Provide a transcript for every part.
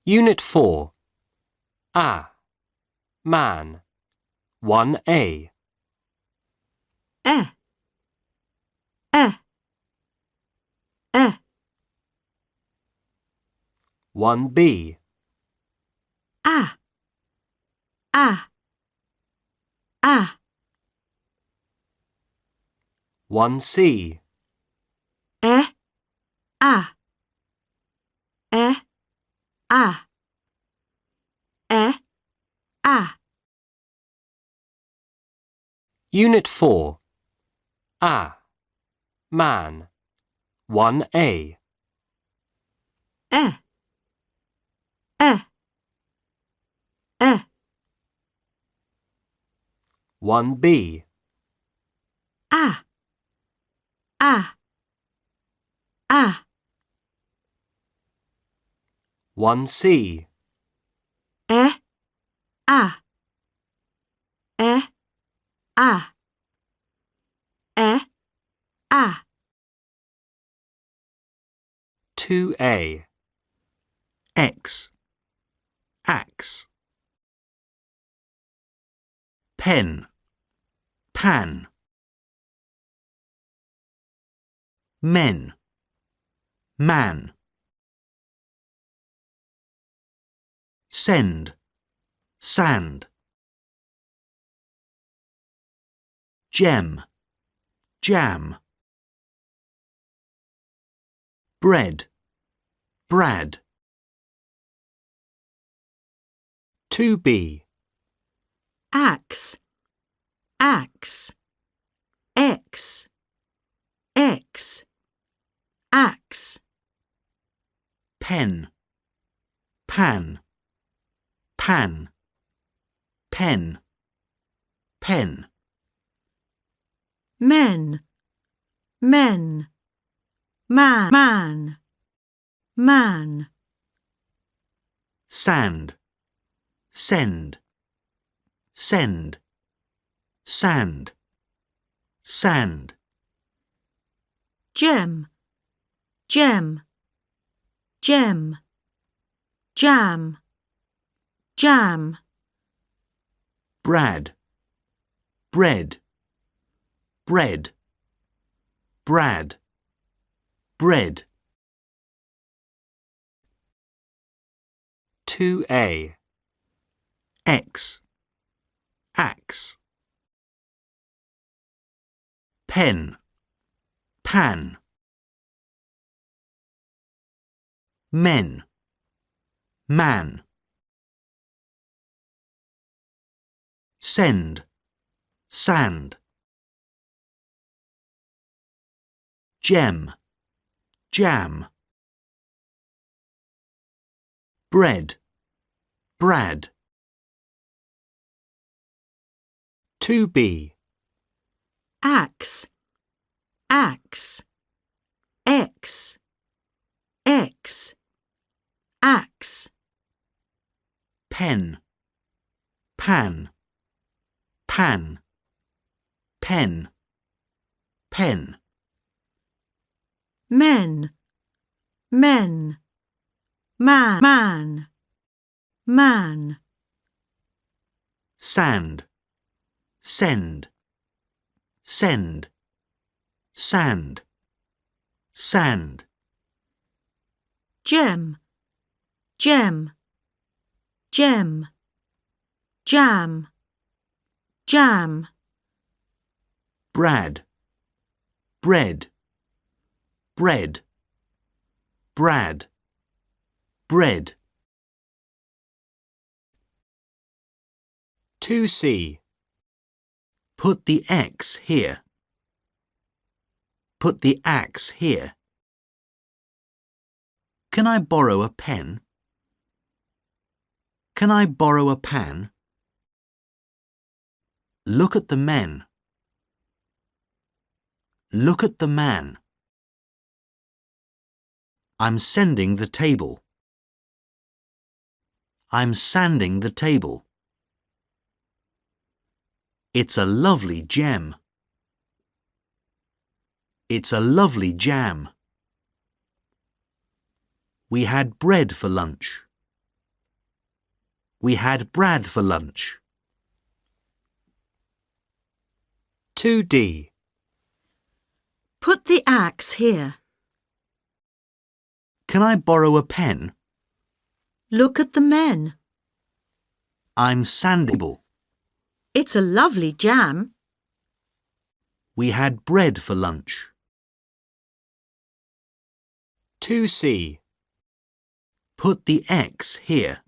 Unit 4. Man. 1A. E, e, e, 1B. a, a, a, 1C. e, a, e, a, e, a. Unit 4. Man. 1A. E, e, e, 1B. a, a, a, 1C. e, a, e, a, e, a. 2A. X, axe. Pen, pan. Men, man. Send, sand. Gem, jam. Bread, brad. 2B. Axe, axe, X, X, axe. Pen, pan, pan. Pen, pen. Men, men, man, man. Sand, send, send. Sand, sand. Gem, gem, gem, jam, jam. Brad, bread, bread. Brad, bread. 2A. X, axe. Pen, pan. Men, man. Send, sand. Gem, jam. Bread, brad. 2B. Axe, axe, X, X, axe. Pen, pan, pan. Pen, pen. Men, men, man, man. Sand, send, send. Sand, sand. Gem, gem, gem, jam, jam. Brad, bread, bread. Brad, bread. 2C. Put the X here. Put the axe here. Can I borrow a pen? Can I borrow a pan? Look at the men. Look at the man. I'm sending the table. I'm sanding the table. It's a lovely gem. It's a lovely jam. We had bread for lunch. We had Brad for lunch. 2D. Put the axe here. Can I borrow a pen? Look at the men. I'm sandable. It's a lovely jam. We had bread for lunch. 2C. Put the X here.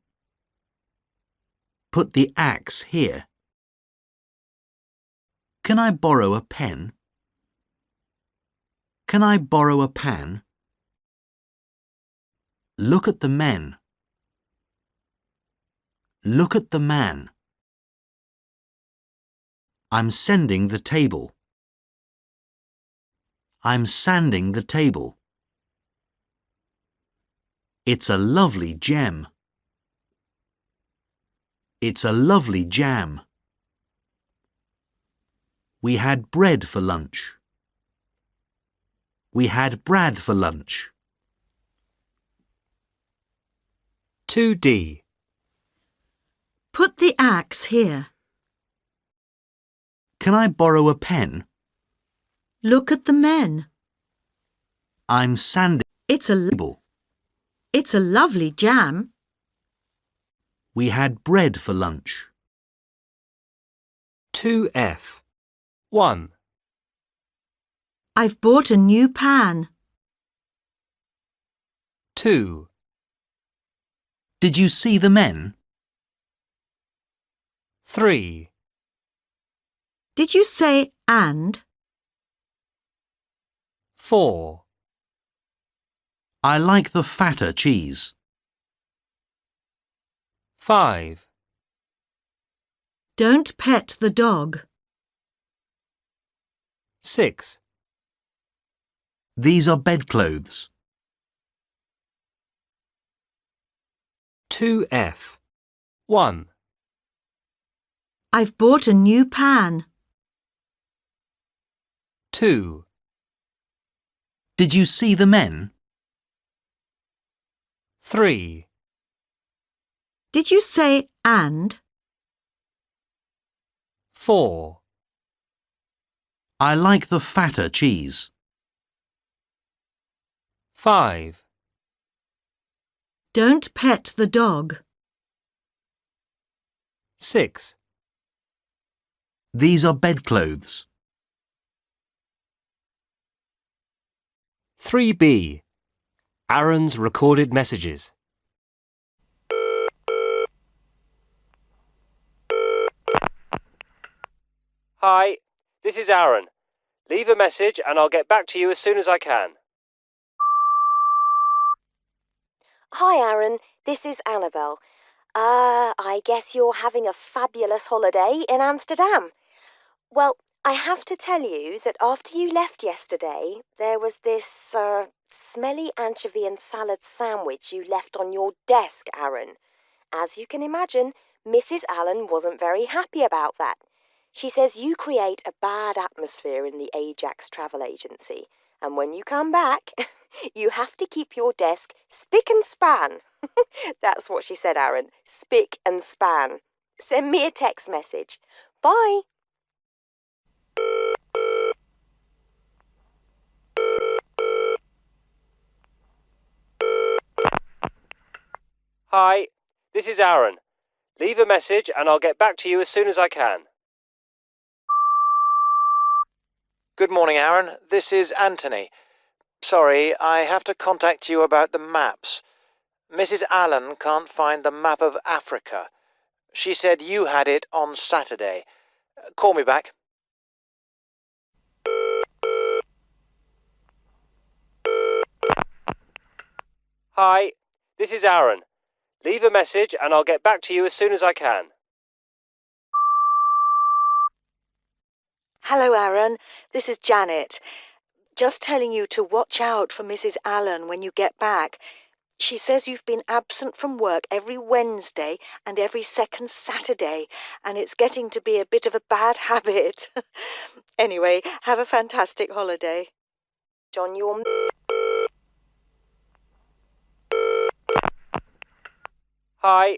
Put the axe here. Can I borrow a pen? Can I borrow a pan? Look at the men. Look at the man. I'm sending the table. I'm sanding the table. It's a lovely gem. It's a lovely jam. We had bread for lunch. We had Brad for lunch. 2D. Put the axe here. Can I borrow a pen? Look at the men. I'm sanding It's the table. It's a lovely jam. We had bread for lunch. 2F. 1. I've bought a new pan. 2. Did you see the men? 3. Did you say and? 4. I like the fatter cheese. 5. Don't pet the dog. 6. These are bedclothes. 2F. 1. I've bought a new pan. 2. Did you see the men? 3. Did you say and? 4. I like the fatter cheese. 5. Don't pet the dog. 6. These are bedclothes. 3B. Aaron's recorded messages. Hi, this is Aaron. Leave a message and I'll get back to you as soon as I can. Hi Aaron, this is Annabelle. I guess you're having a fabulous holiday in Amsterdam. Well, I have to tell you that after you left yesterday, there was this, smelly anchovy and salad sandwich you left on your desk, Aaron. As you can imagine, Mrs. Allen wasn't very happy about that. She says you create a bad atmosphere in the Ajax travel agency, and when you come back, you have to keep your desk spick and span. That's what she said, Aaron. Spick and span. Send me a text message. Bye. Hi, this is Aaron. Leave a message and I'll get back to you as soon as I can. Good morning, Aaron. This is Anthony. Sorry, I have to contact you about the maps. Mrs. Allen can't find the map of Africa. She said you had it on Saturday. Call me back. Hi, this is Aaron. Leave a message and I'll get back to you as soon as I can. Hello, Aaron. This is Janet. Just telling you to watch out for Mrs. Allen when you get back. She says you've been absent from work every Wednesday and every second Saturday, and it's getting to be a bit of a bad habit. Anyway, have a fantastic holiday. On your... Hi,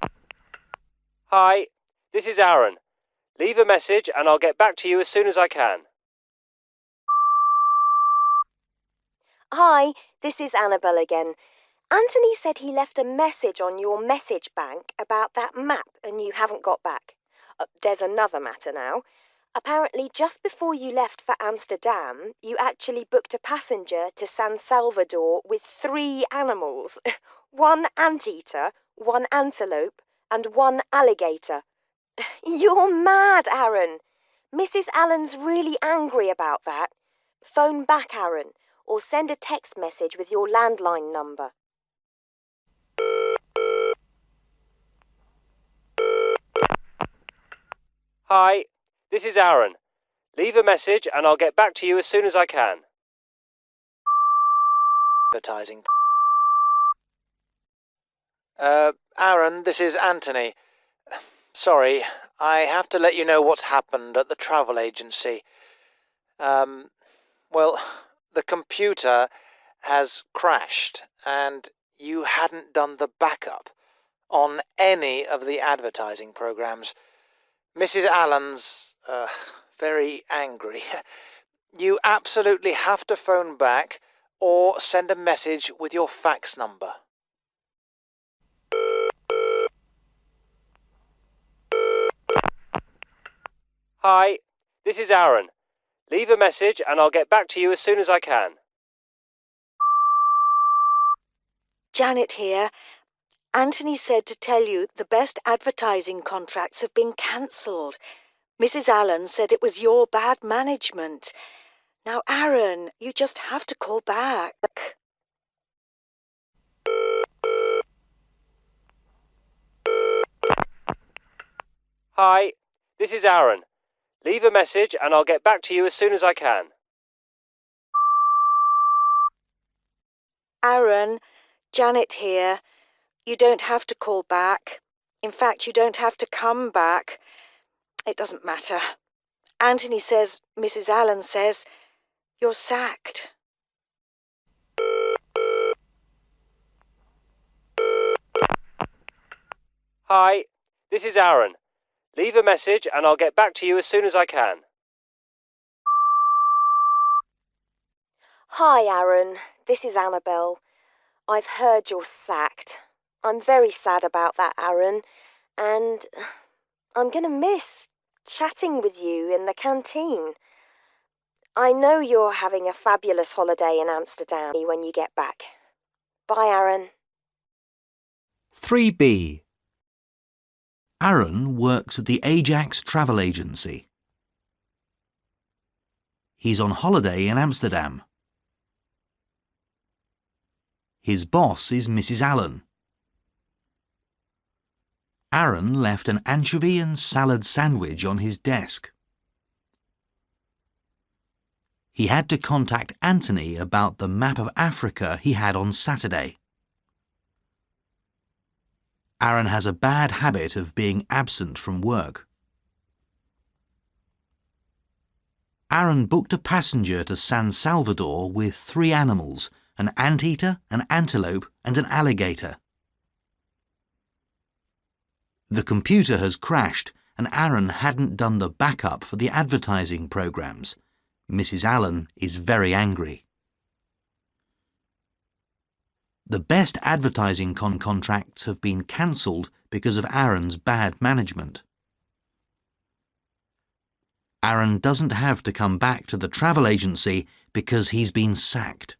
Hi, this is Aaron. Leave a message and I'll get back to you as soon as I can. Hi, this is Annabelle again. Anthony said he left a message on your message bank about that map and you haven't got back. There's another matter now. Apparently, just before you left for Amsterdam, you actually booked a passenger to San Salvador with 3 animals. 1 anteater, 1 antelope, and 1 alligator. You're mad, Aaron. Mrs. Allen's really angry about that. Phone back, Aaron, or send a text message with your landline number. Hi, this is Aaron. Leave a message and I'll get back to you as soon as I can. Advertising. Aaron, this is Anthony. Sorry, I have to let you know what's happened at the travel agency. Well, the computer has crashed and you hadn't done the backup on any of the advertising programs. Mrs. Allen's very angry. You absolutely have to phone back or send a message with your fax number. Hi, this is Aaron. Leave a message and I'll get back to you as soon as I can. Janet here. Anthony said to tell you the best advertising contracts have been cancelled. Mrs. Allen said it was your bad management. Now, Aaron, you just have to call back. Hi, this is Aaron. Leave a message and I'll get back to you as soon as I can. Aaron, Janet here. You don't have to call back. In fact, you don't have to come back. It doesn't matter. Anthony says, Mrs. Allen says, you're sacked. Hi, this is Aaron. Leave a message and I'll get back to you as soon as I can. Hi, Aaron. This is Annabelle. I've heard you're sacked. I'm very sad about that, Aaron, and I'm going to miss chatting with you in the canteen. I know you're having a fabulous holiday in Amsterdam when you get back. Bye, Aaron. 3B. Aaron works at the Ajax travel agency. He's on holiday in Amsterdam. His boss is Mrs. Allen. Aaron left an anchovy and salad sandwich on his desk. He had to contact Anthony about the map of Africa he had on Saturday. Aaron has a bad habit of being absent from work. Aaron booked a passenger to San Salvador with 3 animals, an anteater, an antelope and an alligator. The computer has crashed and Aaron hadn't done the backup for the advertising programs. Mrs. Allen is very angry. The best advertising contracts have been cancelled because of Aaron's bad management. Aaron doesn't have to come back to the travel agency because he's been sacked.